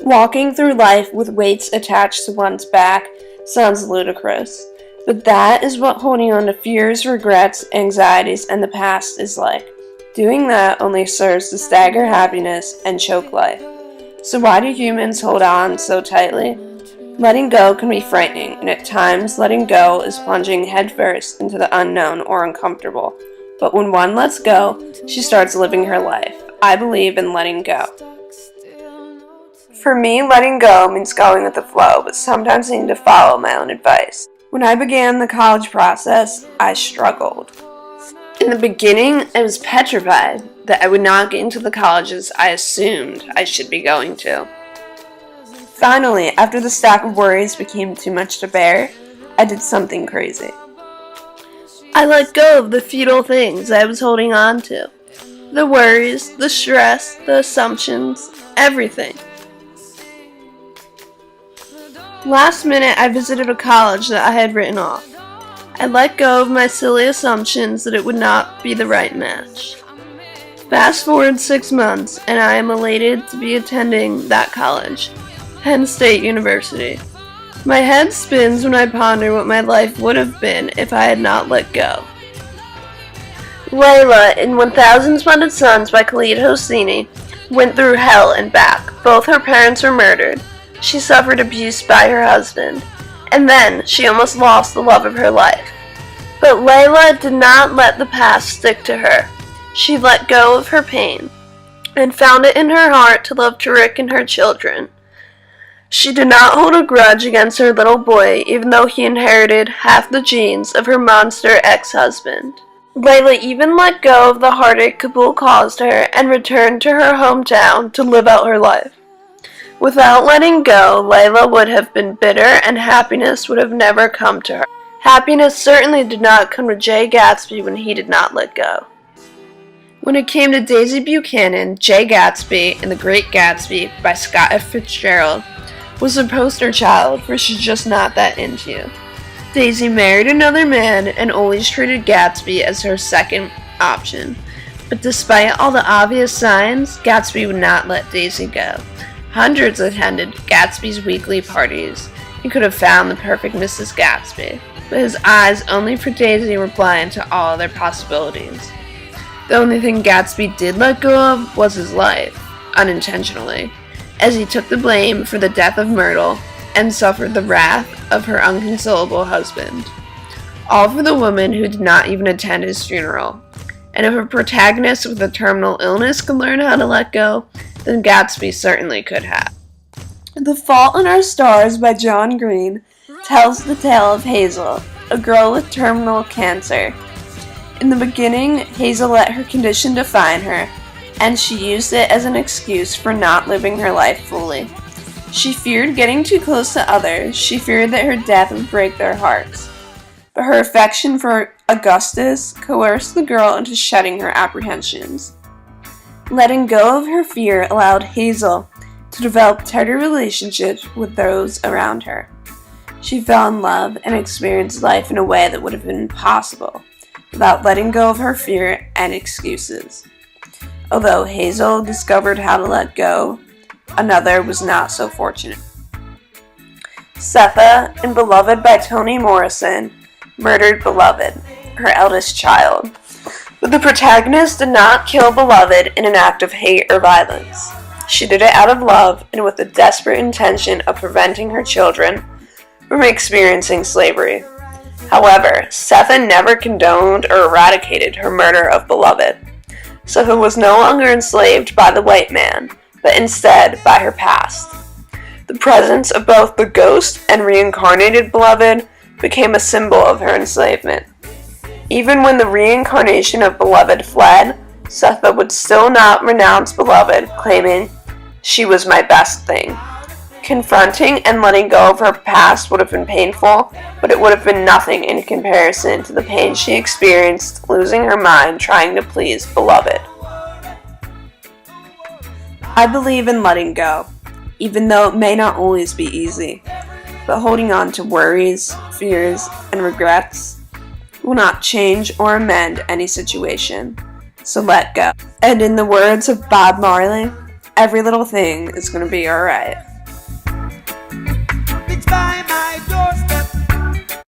Walking through life with weights attached to one's back sounds ludicrous, but that is what holding on to fears, regrets, anxieties, and the past is like. Doing that only serves to stagger happiness and choke life. So why do humans hold on so tightly? Letting go can be frightening, and at times letting go is plunging headfirst into the unknown or uncomfortable. But when one lets go, she starts living her life. I believe in letting go. For me, letting go means going with the flow, but sometimes needing to follow my own advice. When I began the college process, I struggled. In the beginning, I was petrified that I would not get into the colleges I assumed I should be going to. Finally, after the stack of worries became too much to bear, I did something crazy. I let go of the futile things I was holding on to. The worries, the stress, the assumptions, everything. Last minute, I visited a college that I had written off. I let go of my silly assumptions that it would not be the right match. Fast forward 6 months, and I am elated to be attending that college, Penn State University. My head spins when I ponder what my life would have been if I had not let go. Layla, in 1000 Splendid Suns by Khalid Hosseini, went through hell and back. Both her parents were murdered. She suffered abuse by her husband, and then she almost lost the love of her life. But Layla did not let the past stick to her. She let go of her pain, and found it in her heart to love Tariq and her children. She did not hold a grudge against her little boy, even though he inherited half the genes of her monster ex-husband. Layla even let go of the heartache Kabul caused her, and returned to her hometown to live out her life. Without letting go, Layla would have been bitter, and happiness would have never come to her. Happiness certainly did not come to Jay Gatsby when he did not let go. When it came to Daisy Buchanan, Jay Gatsby and The Great Gatsby by Scott F. Fitzgerald was a poster child for She's Just Not That Into You. Daisy married another man and always treated Gatsby as her second option. But despite all the obvious signs, Gatsby would not let Daisy go. Hundreds attended Gatsby's weekly parties. He could have found the perfect Mrs. Gatsby, but his eyes only for Daisy were blind to all other possibilities. The only thing Gatsby did let go of was his life, unintentionally, as he took the blame for the death of Myrtle and suffered the wrath of her inconsolable husband. All for the woman who did not even attend his funeral. And if a protagonist with a terminal illness could learn how to let go, then Gatsby certainly could have. The Fault in Our Stars by John Green tells the tale of Hazel, a girl with terminal cancer. In the beginning, Hazel let her condition define her, and she used it as an excuse for not living her life fully. She feared getting too close to others. She feared that her death would break their hearts. But her affection for Augustus coerced the girl into shedding her apprehensions. Letting go of her fear allowed Hazel to develop tender relationships with those around her. She fell in love and experienced life in a way that would have been impossible without letting go of her fear and excuses. Although Hazel discovered how to let go, another was not so fortunate. Setha, in Beloved by Toni Morrison, murdered Beloved, her eldest child. But the protagonist did not kill Beloved in an act of hate or violence. She did it out of love and with the desperate intention of preventing her children from experiencing slavery. However, Setha never condoned or eradicated her murder of Beloved. Setha was no longer enslaved by the white man, but instead by her past. The presence of both the ghost and reincarnated Beloved became a symbol of her enslavement. Even when the reincarnation of Beloved fled, Setha would still not renounce Beloved, claiming, "She was my best thing." Confronting and letting go of her past would have been painful, but it would have been nothing in comparison to the pain she experienced losing her mind trying to please Beloved. I believe in letting go, even though it may not always be easy. But holding on to worries, fears, and regrets will not change or amend any situation. So let go. And in the words of Bob Marley, every little thing is going to be alright.